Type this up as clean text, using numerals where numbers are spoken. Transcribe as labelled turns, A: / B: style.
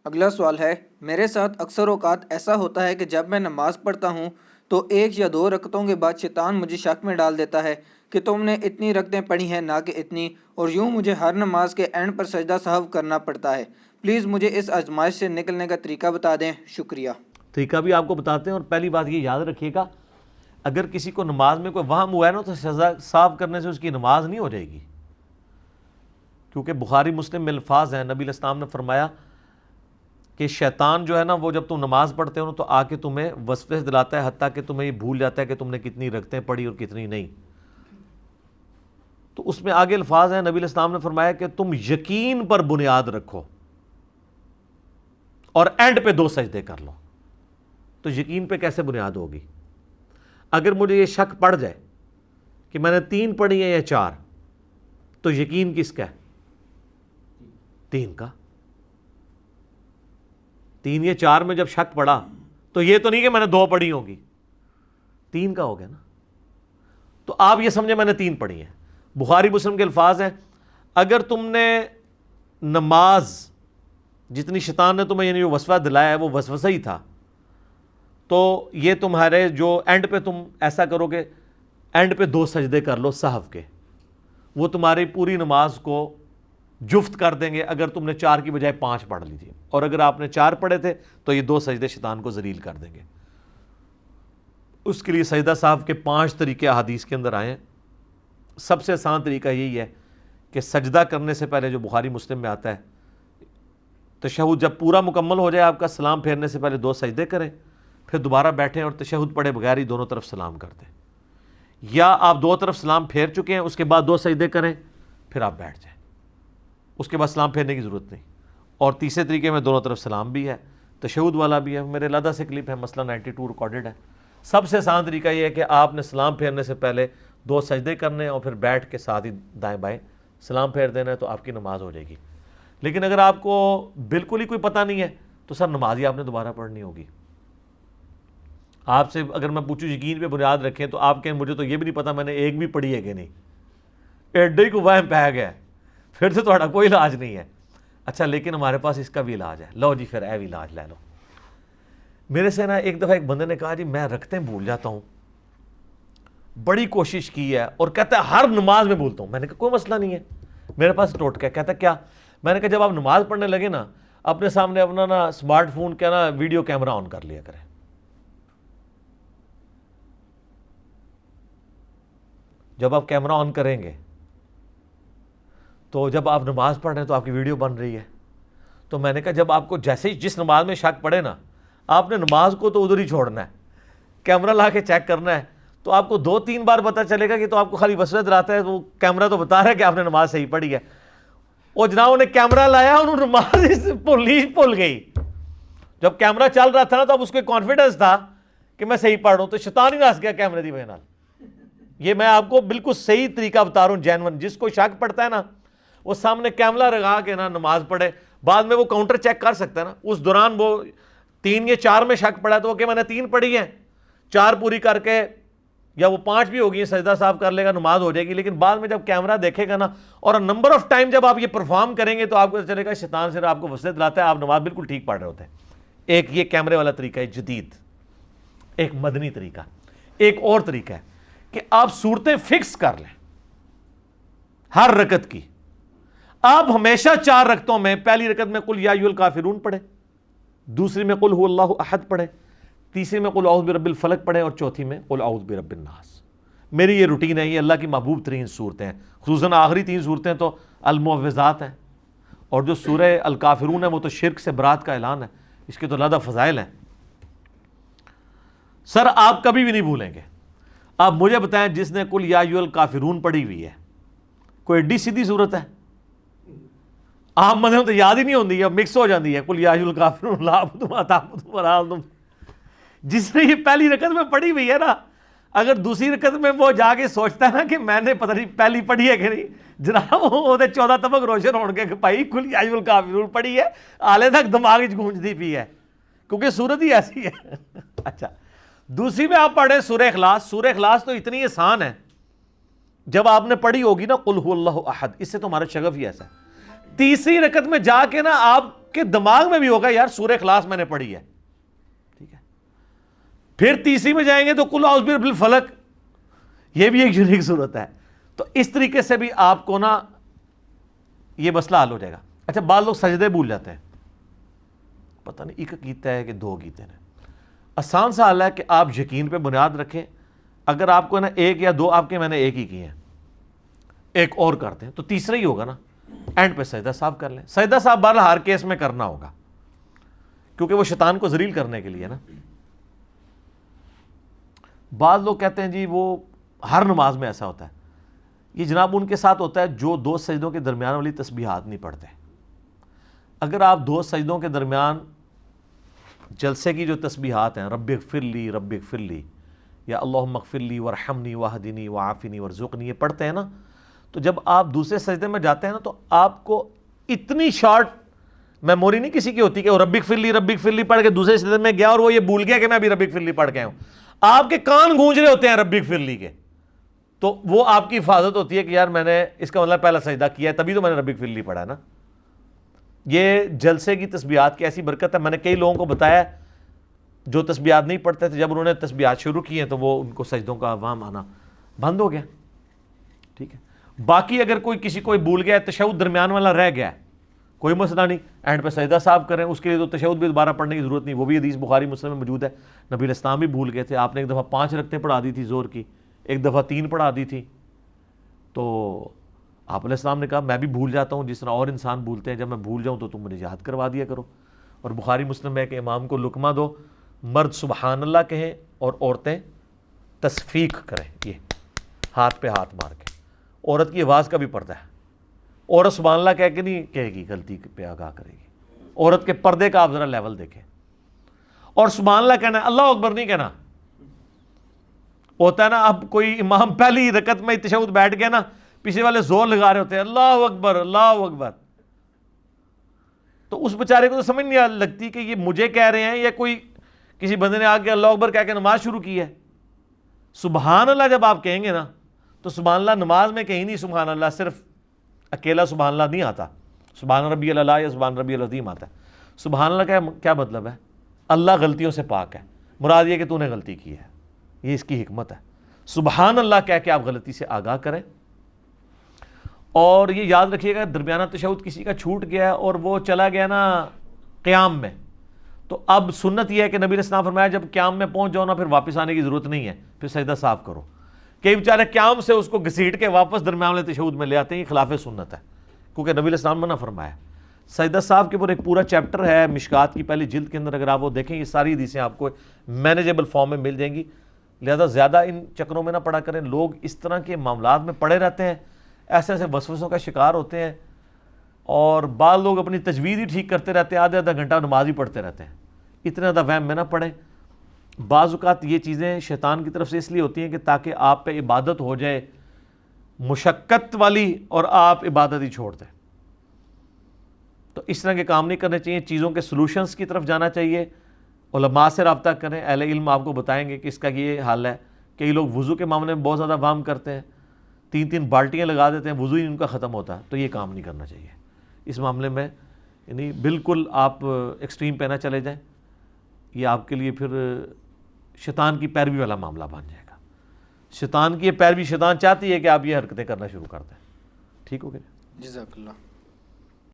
A: اگلا سوال ہے، میرے ساتھ اکثر اوقات ایسا ہوتا ہے کہ جب میں نماز پڑھتا ہوں تو 1 یا 2 رکعتوں کے بعد شیطان مجھے شک میں ڈال دیتا ہے کہ تم نے اتنی رکعتیں پڑھی ہیں نہ کہ اتنی، اور یوں مجھے ہر نماز کے اینڈ پر سجدہ سہو کرنا پڑتا ہے۔ پلیز مجھے اس آزمائش سے نکلنے کا طریقہ بتا دیں، شکریہ۔
B: طریقہ بھی آپ کو بتاتے ہیں، اور پہلی بات یہ یاد رکھیے گا، اگر کسی کو نماز میں کوئی وہم ہوا ہے نا تو سجدہ صاف کرنے سے اس کی نماز نہیں ہو جائے گی، کیونکہ بخاری مسلم میں الفاظ ہیں، نبی علیہ السلام نے فرمایا کہ شیطان جو ہے نا وہ جب تم نماز پڑھتے ہو نا تو آ کے تمہیں وسوسے دلاتا ہے، حتیٰ کہ تمہیں یہ بھول جاتا ہے کہ تم نے کتنی رکعتیں پڑھی اور کتنی نہیں۔ تو اس میں آگے الفاظ ہیں، نبی علیہ السلام نے فرمایا کہ تم یقین پر بنیاد رکھو اور اینڈ پہ 2 سجدے کر لو۔ تو یقین پہ کیسے بنیاد ہوگی؟ اگر مجھے یہ شک پڑ جائے کہ میں نے 3 پڑھی ہیں یا 4، تو یقین کس کا ہے؟ 3 کا۔ 3 یا 4 میں جب شک پڑا تو یہ تو نہیں کہ میں نے 2 پڑھی ہوگی، 3 کا ہو گیا نا۔ تو آپ یہ سمجھیں میں نے 3 پڑھی ہیں۔ بخاری مسلم کے الفاظ ہیں، اگر تم نے نماز جتنی شیطان نے تمہیں یعنی جو وسوسہ دلایا ہے وہ وسوسہ ہی تھا، تو یہ تمہارے جو اینڈ پہ تم ایسا کرو کہ اینڈ پہ 2 سجدے کر لو سہو کے، وہ تمہاری پوری نماز کو جفت کر دیں گے۔ اگر تم نے 4 کی بجائے 5 پڑھ لیجیے، اور اگر آپ نے 4 پڑھے تھے تو یہ 2 سجدے شیطان کو ذلیل کر دیں گے۔ اس کے لیے سجدہ سہو کے 5 طریقے احادیث کے اندر آئے ہیں۔ سب سے آسان طریقہ یہی ہے کہ سجدہ کرنے سے پہلے، جو بخاری مسلم میں آتا ہے، تشہد جب پورا مکمل ہو جائے آپ کا، سلام پھیرنے سے پہلے 2 سجدے کریں، پھر دوبارہ بیٹھیں اور تشہد پڑھے بغیر ہی دونوں طرف سلام کر دیں، یا آپ 2 طرف سلام پھیر چکے ہیں اس کے بعد 2 سجدے کریں پھر آپ بیٹھ جائیں، اس کے بعد سلام پھیرنے کی ضرورت نہیں۔ اور تیسرے طریقے میں دونوں طرف سلام بھی ہے، تشہد والا بھی ہے، میرے علیحدہ سے کلپ ہے، مسئلہ 92 ریکارڈڈ ہے۔ سب سے آسان طریقہ یہ ہے کہ آپ نے سلام پھیرنے سے پہلے 2 سجدے کرنے اور پھر بیٹھ کے ساتھ ہی دائیں بائیں سلام پھیر دینا ہے، تو آپ کی نماز ہو جائے گی۔ لیکن اگر آپ کو بالکل ہی کوئی پتہ نہیں ہے تو سر نماز ہی آپ نے دوبارہ پڑھنی ہوگی۔ آپ سے اگر میں پوچھوں یقین پہ بنیاد رکھیں، تو آپ کہیں مجھے تو یہ بھی نہیں پتا میں نے 1 بھی پڑھی ہے کہ نہیں، ایڈے ہی کو وہم پہ گیا، پھر تو تھوڑا کوئی علاج نہیں ہے۔ اچھا لیکن ہمارے پاس اس کا بھی علاج ہے، لو جی پھر اے بھی علاج لے لو۔ میرے سے نا ایک دفعہ ایک بندے نے کہا جی میں رکھتے بھول جاتا ہوں، بڑی کوشش کی ہے، اور کہتا ہے ہر نماز میں بھولتا ہوں۔ میں نے کہا کوئی مسئلہ نہیں ہے، میرے پاس ٹوٹکا ہے۔ کہتا کیا؟ میں نے کہا جب آپ نماز پڑھنے لگے نا، اپنے سامنے اپنا نا اسمارٹ فون کا نا ویڈیو کیمرہ آن کر لیا کریں۔ جب آپ کیمرہ آن کریں گے تو جب آپ نماز پڑھ رہے ہیں تو آپ کی ویڈیو بن رہی ہے۔ تو میں نے کہا جب آپ کو جیسے ہی جس نماز میں شک پڑے نا، آپ نے نماز کو تو ادھر ہی چھوڑنا ہے، کیمرہ لا کے چیک کرنا ہے، تو آپ کو 2-3 بار پتہ چلے گا کہ تو آپ کو خالی وسوسہ دلاتا ہے، وہ کیمرہ تو بتا رہا ہے کہ آپ نے نماز صحیح پڑھی ہے۔ وہ جناب نے کیمرہ لایا، انہوں نے نماز بھول گئی۔ جب کیمرہ چل رہا تھا نا تو اب اس کو کانفیڈنس تھا کہ میں صحیح پڑھ رہا ہوں، تو شیطان ہی ناس گیا کیمرے دی وجہ نال۔ یہ میں آپ کو بالکل صحیح طریقہ بتا رہا ہوں، جینون۔ جس کو شک پڑتا ہے نا، وہ سامنے کیمرہ لگا کے نا نماز پڑھے، بعد میں وہ کاؤنٹر چیک کر سکتا ہے نا۔ اس دوران وہ 3 یا 4 میں شک پڑا تو وہ کہ میں نے 3 پڑھی ہیں، 4 پوری کر کے یا وہ 5 بھی ہوگی، سجدہ صاحب کر لے گا، نماز ہو جائے گی۔ لیکن بعد میں جب کیمرہ دیکھے گا نا، اور نمبر آف ٹائم جب آپ یہ پرفارم کریں گے، تو آپ کو چلے گا شیطان سے آپ کو وسوسے دلاتا ہے، آپ نماز بالکل ٹھیک پڑھ رہے ہوتے ہیں۔ ایک یہ کیمرے والا طریقہ ہے جدید، ایک مدنی طریقہ۔ ایک اور طریقہ ہے کہ آپ صورتیں فکس کر لیں ہر رکعت کی۔ آپ ہمیشہ 4 رکعتوں میں پہلی رکعت میں قل یا ایھا الکافرون پڑھیں، دوسری میں قل ھو اللہ احد پڑھیں، تیسری میں قل اعوذ برب الفلق پڑھیں، اور چوتھی میں قل اعوذ برب الناس۔ میری یہ روٹین ہے، یہ اللہ کی محبوب ترین صورتیں ہیں، خصوصاً آخری 3 صورتیں تو المعوذات ہیں، اور جو سورہ الکافرون ہے وہ تو شرک سے برات کا اعلان ہے، اس کے تو علیحدہ فضائل ہیں۔ سر آپ کبھی بھی نہیں بھولیں گے۔ آپ مجھے بتائیں جس نے قل یا ایھا الکافرون پڑھی ہوئی ہے، کوئی ایڈی سیدھی صورت ہے؟ عام بندے تو یاد ہی نہیں ہوتی ہے، مکس ہو جاتی ہے، قل یا ایھا الکافرون لا اعبد ما تعبدون ولا انتم۔ جس نے یہ پہلی رکعت میں پڑھی ہوئی ہے نا، اگر دوسری رکعت میں وہ جا کے سوچتا ہے نا کہ میں نے پتہ نہیں پہلی پڑھی ہے کہ نہیں، جناب وہ 14 طبق روشن ہو گے کہ بھائی قل یا ایھا الکافرون پڑھی ہے، آلے تک دماغ گونجتی پی ہے، کیونکہ صورت ہی ایسی ہے۔ اچھا دوسری میں آپ پڑھیں سورہ اخلاص۔ سورہ اخلاص تو اتنی آسان ہے، جب آپ نے پڑھی ہوگی نا قل ھو اللہ احد، اس سے تو ہمارا شغف ہی ایسا ہے۔ تیسری رکعت میں جا کے نا آپ کے دماغ میں بھی ہوگا یار سورہ اخلاص میں نے پڑھی ہے، ٹھیک ہے. پھر تیسری میں جائیں گے تو قل اعوذ برب الفلق، یہ بھی ایک یونیک صورت ہے. تو اس طریقے سے بھی آپ کو نا یہ مسئلہ حل ہو جائے گا. اچھا بعض لوگ سجدے بھول جاتے ہیں، پتہ نہیں ایک کیتا ہے کہ دو کیتے ہیں. آسان سا حل ہے کہ آپ یقین پہ بنیاد رکھیں. اگر آپ کو نا ایک یا دو آپ کے میں نے ایک ہی کیے ہیں، ایک اور کرتے ہیں تو تیسرا ہی ہوگا نا. اینڈ پہ سجدہ صاحب کر لیں. سجدہ صاحب بہرحال ہر کیس میں کرنا ہوگا کیونکہ وہ شیطان کو ذلیل کرنے کے لیے نا. بعض لوگ کہتے ہیں جی وہ ہر نماز میں ایسا ہوتا ہے. یہ جناب ان کے ساتھ ہوتا ہے جو دو سجدوں کے درمیان والی تسبیحات نہیں پڑھتے. اگر آپ دو سجدوں کے درمیان جلسے کی جو تسبیحات ہیں، رب اغفر لی رب اغفر لی یا اللہم اغفر لی وارحمنی واہدنی وعافنی وارزقنی، یہ پڑھتے ہیں نا، تو جب آپ دوسرے سجدے میں جاتے ہیں نا تو آپ کو اتنی شارٹ میموری نہیں کسی کی ہوتی کہ وہ رب اغفر لی پڑھ کے دوسرے سجدے میں گیا اور وہ یہ بھول گیا کہ میں ابھی رب اغفر لی پڑھ کے ہوں. آپ کے کان گونج رہے ہوتے ہیں رب اغفر لی کے، تو وہ آپ کی حفاظت ہوتی ہے کہ یار میں نے اس کا مطلب پہلا سجدہ کیا ہے تبھی تو میں نے رب اغفر لی پڑھا ہے نا. یہ جلسے کی تسبیحات کی ایسی برکت ہے. میں نے کئی لوگوں کو بتایا جو تسبیحات نہیں پڑھتے تھے، جب انہوں نے تسبیحات شروع کی ہیں تو وہ ان کو سجدوں کا عوام آنا بند ہو گیا. ٹھیک ہے. باقی اگر کوئی کسی کوئی بھول گیا ہے، تشہد درمیان والا رہ گیا ہے، کوئی مسئلہ نہیں، اینڈ پہ سجدہ صاحب کریں. اس کے لیے تو تشہد بھی دوبارہ پڑھنے کی ضرورت نہیں، وہ بھی حدیث بخاری مسلم میں موجود ہے. نبی علیہ السلام بھی بھول گئے تھے، آپ نے ایک دفعہ 5 رکعتیں پڑھا دی تھی زور کی، ایک دفعہ 3 پڑھا دی تھی. تو آپ علیہ السلام نے کہا میں بھی بھول جاتا ہوں جس طرح اور انسان بھولتے ہیں، جب میں بھول جاؤں تو تم مجھے یاد کروا دیا کرو. اور بخاری مسلم ہے کہ امام کو لقمہ دو، مرد سبحان اللہ کہیں اور عورتیں تصفیق کریں، یہ ہاتھ پہ ہاتھ مار کے. عورت کی آواز کا بھی پردہ ہے. عورت سبحان اللہ کہہ کے نہیں کہے گی، غلطی پہ آگاہ کرے گی. عورت کے پردے کا آپ ذرا لیول دیکھیں. اور سبحان اللہ کہنا ہے، اللہ اکبر نہیں کہنا. ہوتا ہے نا اب کوئی امام پہلی رکعت میں تشہد بیٹھ گیا نا، پیچھے والے زور لگا رہے ہوتے ہیں اللہ اکبر اللہ اکبر، تو اس بیچارے کو تو سمجھ نہیں لگتی کہ یہ مجھے کہہ رہے ہیں یا کوئی کسی بندے نے آ کے اللہ اکبر کہہ کے نماز شروع کی ہے. سبحان اللہ جب آپ کہیں گے نا تو سبحان اللہ نماز میں کہیں نہیں سبحان اللہ صرف اکیلا سبحان اللہ نہیں آتا، سبحان ربی اللہ یا سبحان ربی العظیم آتا ہے. سبحان اللہ کا کیا مطلب ہے؟ اللہ غلطیوں سے پاک ہے. مراد یہ کہ تو نے غلطی کی ہے، یہ اس کی حکمت ہے. سبحان اللہ کہہ کے آپ غلطی سے آگاہ کریں. اور یہ یاد رکھیے گا درمیانہ تشہد کسی کا چھوٹ گیا ہے اور وہ چلا گیا نا قیام میں، تو اب سنت یہ ہے کہ نبی علیہ السلام فرمایا جب قیام میں پہنچ جاؤ نا پھر واپس آنے کی ضرورت نہیں ہے، پھر سجدہ صاف کرو. کئی بیچارے قیام سے اس کو گھسیٹ کے واپس درمیان والے تشہد میں لے آتے ہیں، یہ خلاف سنت ہے کیونکہ نبی علیہ السلام منع فرمایا. سجدہ صاحب کے اوپر ایک پورا چیپٹر ہے مشکات کی پہلی جلد کے اندر، اگر آپ وہ دیکھیں یہ ساری حدیثیں آپ کو مینیجیبل فارم میں مل جائیں گی. لہذا زیادہ ان چکروں میں نہ پڑا کریں. لوگ اس طرح کے معاملات میں پڑے رہتے ہیں، ایسے ایسے وسوسوں کا شکار ہوتے ہیں، اور بعض لوگ اپنی تجوید ہی ٹھیک کرتے رہتے ہیں، آدھا گھنٹہ نماز ہی پڑھتے رہتے ہیں. اتنا زیادہ وہم میں نہ پڑیں. بعض اوقات یہ چیزیں شیطان کی طرف سے اس لیے ہوتی ہیں کہ تاکہ آپ پہ عبادت ہو جائے مشقت والی اور آپ عبادت ہی چھوڑ دیں. تو اس طرح کے کام نہیں کرنے چاہیے. چیزوں کے سلوشنز کی طرف جانا چاہیے. علماء سے رابطہ کریں، اہل علم آپ کو بتائیں گے کہ اس کا یہ حل ہے. کئی لوگ وضو کے معاملے میں بہت زیادہ وہم کرتے ہیں، 3 بالٹیاں لگا دیتے ہیں، وضو ہی ان کا ختم ہوتا ہے. تو یہ کام نہیں کرنا چاہیے اس معاملے میں. یعنی بالکل آپ ایکسٹریم پہ نہ چلے جائیں، یہ آپ کے لیے پھر شیطان کی پیروی والا معاملہ بن جائے گا. شیطان کی یہ پیروی، شیطان چاہتی ہے کہ آپ یہ حرکتیں کرنا شروع کر دیں. ٹھیک ہو گیا؟
A: جزاک اللہ.